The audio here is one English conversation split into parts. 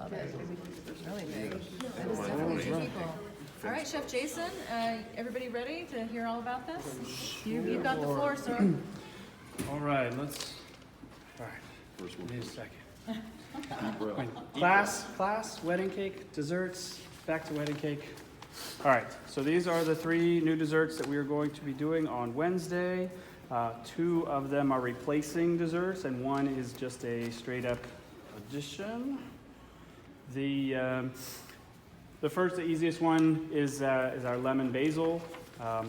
love it. It's really big. That is definitely two people. All right, Chef Jason, everybody ready to hear all about this? You've got the floor, sir. All right, all right, First one. need a second. Deep breath. Class, wedding cake, desserts, back to wedding cake. All right, so these are the 3 new desserts that we are going to be doing on Wednesday. 2 of them are replacing desserts, and 1 is just a straight up addition. The first, the easiest one is our lemon basil.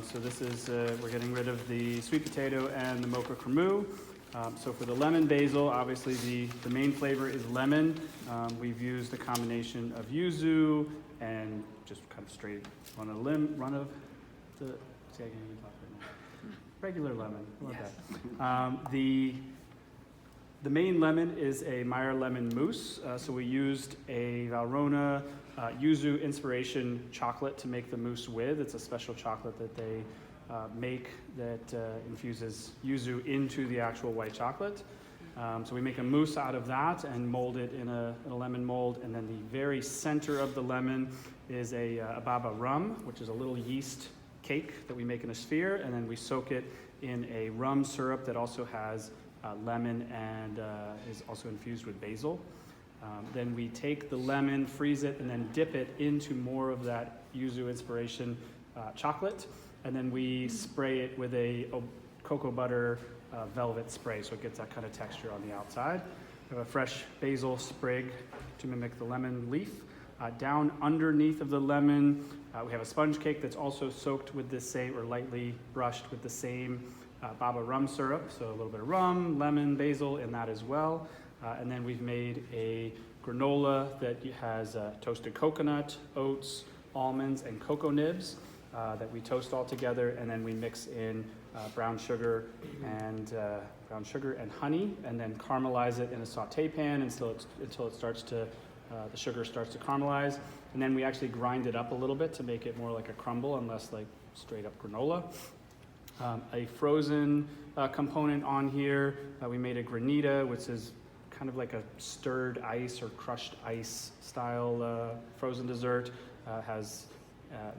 So this is, we're getting rid of the sweet potato and the mocha cremous. So for the lemon basil, obviously the main flavor is lemon. We've used a combination of yuzu and just kind of straight run of the, see, I can't even talk right now. Regular lemon, I love that. The main lemon is a Meyer lemon mousse. So we used a Valrhona yuzu inspiration chocolate to make the mousse with. It's a special chocolate that they make that infuses yuzu into the actual white chocolate. So we make a mousse out of that and mold it in a lemon mold. And then the very center of the lemon is a baba rum, which is a little yeast cake that we make in a sphere. And then we soak it in a rum syrup that also has lemon and is also infused with basil. Then we take the lemon, freeze it, and then dip it into more of that yuzu inspiration chocolate. And then we spray it with a cocoa butter velvet spray, so it gets that kind of texture on the outside. We have a fresh basil sprig to mimic the lemon leaf. Down underneath of the lemon, we have a sponge cake that's also soaked with the same, or lightly brushed with the same baba rum syrup. So a little bit of rum, lemon, basil in that as well. And then we've made a granola that has toasted coconut, oats, almonds, and cocoa nibs that we toast all together, and then we mix in brown sugar and honey, and then caramelize it in a saute pan until it starts to the sugar starts to caramelize, and then we actually grind it up a little bit to make it more like a crumble and less like straight up granola. A frozen component on here, we made a granita, which is kind of like a stirred ice or crushed ice style frozen dessert. Has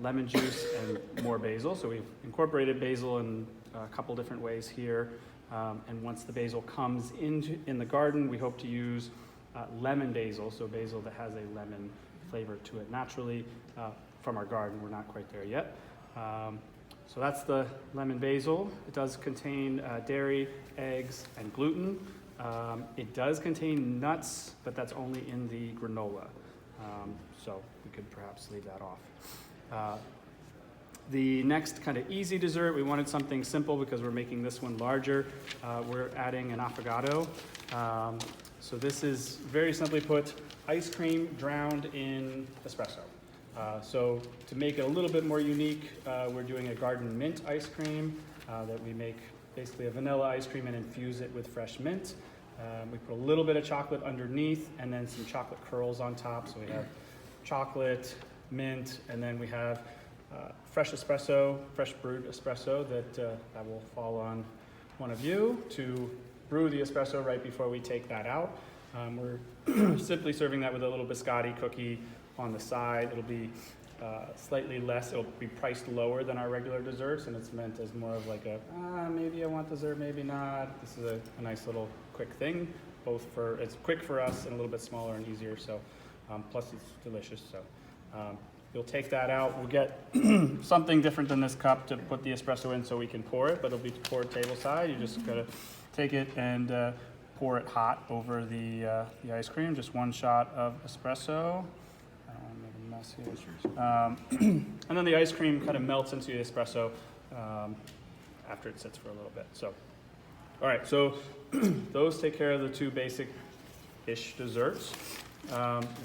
lemon juice and more basil. So we've incorporated basil in a couple different ways here. And once the basil comes in the garden, we hope to use lemon basil, so basil that has a lemon flavor to it naturally from our garden. We're not quite there yet. So that's the lemon basil. It does contain dairy, eggs, and gluten. It does contain nuts, but that's only in the granola. So we could perhaps leave that off. The next kind of easy dessert, we wanted something simple because we're making this one larger. We're adding an affogato. So this is very simply put, ice cream drowned in espresso. So to make it a little bit more unique, we're doing a garden mint ice cream that we make basically a vanilla ice cream and infuse it with fresh mint. We put a little bit of chocolate underneath and then some chocolate curls on top. So we have chocolate, mint, and then we have fresh espresso, fresh brewed espresso that will fall on one of you to brew the espresso right before we take that out. We're simply serving that with a little biscotti cookie on the side. It'll be slightly less, it'll be priced lower than our regular desserts, and it's meant as more of like a, maybe I want dessert, maybe not. This is a nice little quick thing, it's quick for us and a little bit smaller and easier, so plus it's delicious. So you'll take that out. We'll get something different than this cup to put the espresso in so we can pour it, but it'll be poured table side. You just gotta take it and pour it hot over the ice cream. Just one shot of espresso. I don't want to make a mess here. And then the ice cream kind of melts into the espresso after it sits for a little bit. So, all right, so those take care of the 2 basic-ish desserts.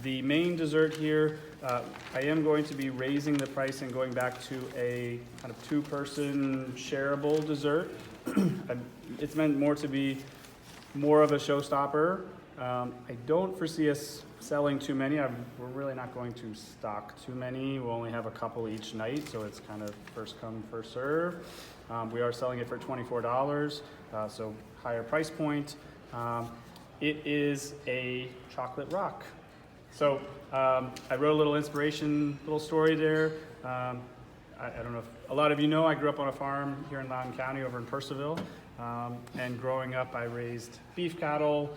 The main dessert here, I am going to be raising the price and going back to a kind of 2-person shareable dessert. It's meant more to be more of a showstopper. I don't foresee us selling too many. We're really not going to stock too many. We'll only have a couple each night, so it's kind of first come, first serve. We are selling it for $24, so higher price point. It is a chocolate rock. So I wrote a little inspiration, little story there. I don't know if a lot of you know, I grew up on a farm here in Loudoun County over in Purcellville. And growing up, I raised beef cattle.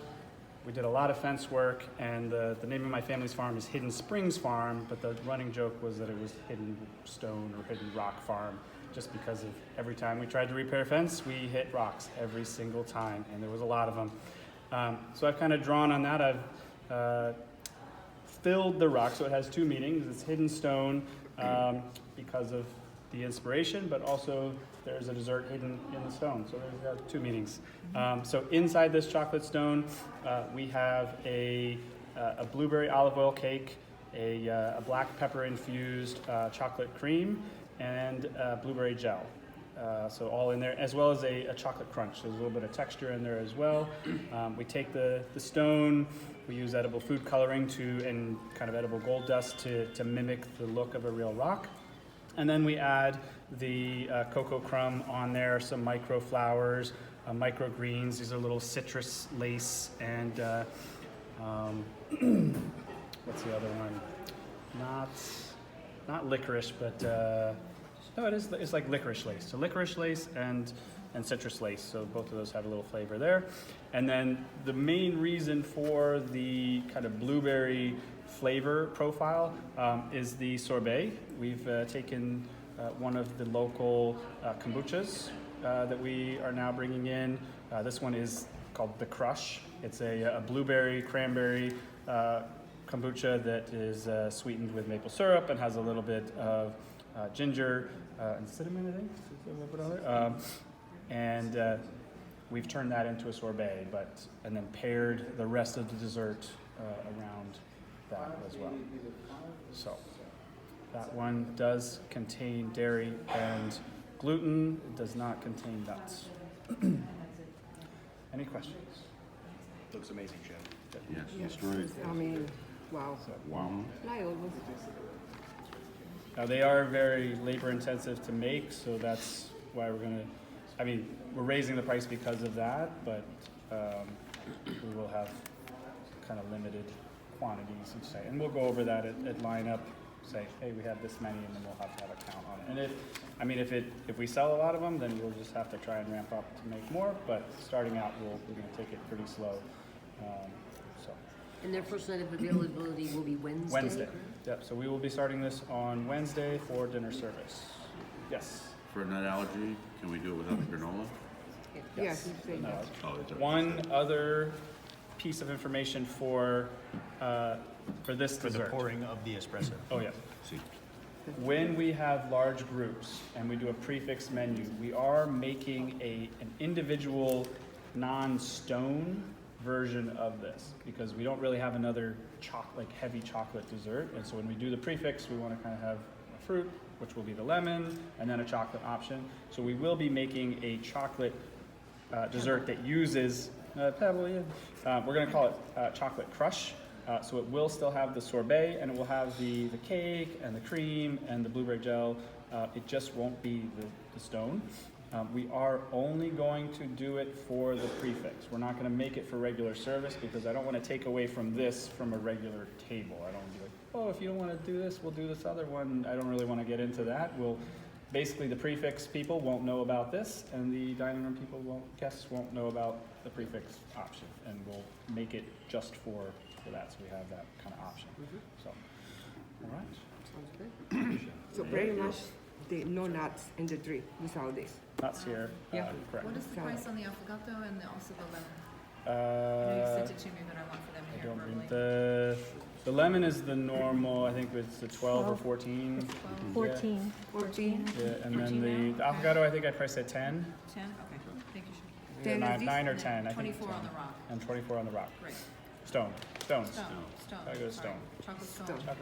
We did a lot of fence work, and the name of my family's farm is Hidden Springs Farm, but the running joke was that it was Hidden Stone or Hidden Rock Farm, just because of every time we tried to repair a fence, we hit rocks every single time, and there was a lot of them. So I've kind of drawn on that. I've filled the rock, so it has two meanings. It's hidden stone because of the inspiration, but also there's a dessert hidden in the stone, so there's two meanings. So inside this chocolate stone, we have a blueberry olive oil cake, a black pepper infused chocolate cream, and blueberry gel. So all in there, as well as a chocolate crunch. There's a little bit of texture in there as well. We take the stone, we use edible food coloring and kind of edible gold dust to mimic the look of a real rock. And then we add the cocoa crumb on there, some micro flowers, microgreens. These are little citrus lace, and what's the other one? Not licorice, but no, it's like licorice lace. So licorice lace and citrus lace. So both of those have a little flavor there. And then the main reason for the kind of blueberry flavor profile is the sorbet. We've taken one of the local kombuchas that we are now bringing in. This one is called The Crush. It's a blueberry cranberry kombucha that is sweetened with maple syrup and has a little bit of ginger and cinnamon, I think. Is that what we put on there? And we've turned that into a sorbet, and then paired the rest of the dessert around that as well. So that one does contain dairy and gluten. It does not contain nuts. Any questions? Looks amazing, Chef. Yes, Yes, that's great. I mean, wow. Wow. Fly over. Now they are very labor intensive to make, so that's why we're raising the price because of that, but we will have kind of limited quantities each day. And we'll go over that at lineup, say, hey, we have this many, and then we'll have to have a count on it. And if we sell a lot of them, then we'll just have to try and ramp up to make more, but starting out, we're gonna take it pretty slow. So And their first night of availability will be Wednesday? Wednesday, yep, so we will be starting this on Wednesday for dinner service. Yes? For a nut allergy, can we do it without the granola? Yes, you say No. yes. Oh, it's One other piece of information for this For the dessert. pouring of the espresso. Oh, yeah. See, When we have large groups and we do a prefix menu, we are making an individual non-stone version of this because we don't really have another heavy chocolate dessert. And so when we do the prefix, we want to kind of have a fruit, which will be the lemon, and then a chocolate option. So we will be making a chocolate dessert that uses pebble. We're going to call it chocolate crush. So it will still have the sorbet, and it will have the cake and the cream and the blueberry gel. It just won't be the stone. We are only going to do it for the prefix. We're not going to make it for regular service because I don't want to take away from this from a regular table. I don't want to be like, oh, if you don't want to do this, we'll do this other one. I don't really want to get into that. Basically, the prefix people won't know about this, and the dining room guests won't know about the prefix option, and we'll make it just for that, so we have that kind of option. So, all right. Sounds good. So very much no nuts in the drink without this. Nuts here, Yeah. correct. What is the price on the affogato and also the lemon? I know you sent it to me, but I want for them I to hear don't verbally. read the lemon is the normal. I think it's the 12 or 14. 14. 14. Yeah, and 14 then the now? affogato I think I priced at 10. 10? Okay, thank you, Chef. 10 is this? 9 or 10. I think 24 on the rock. and 24 on the rock. Great. Stones. Stone. Gotta go Sorry. stone. Chocolate stone. Stone. Chocolate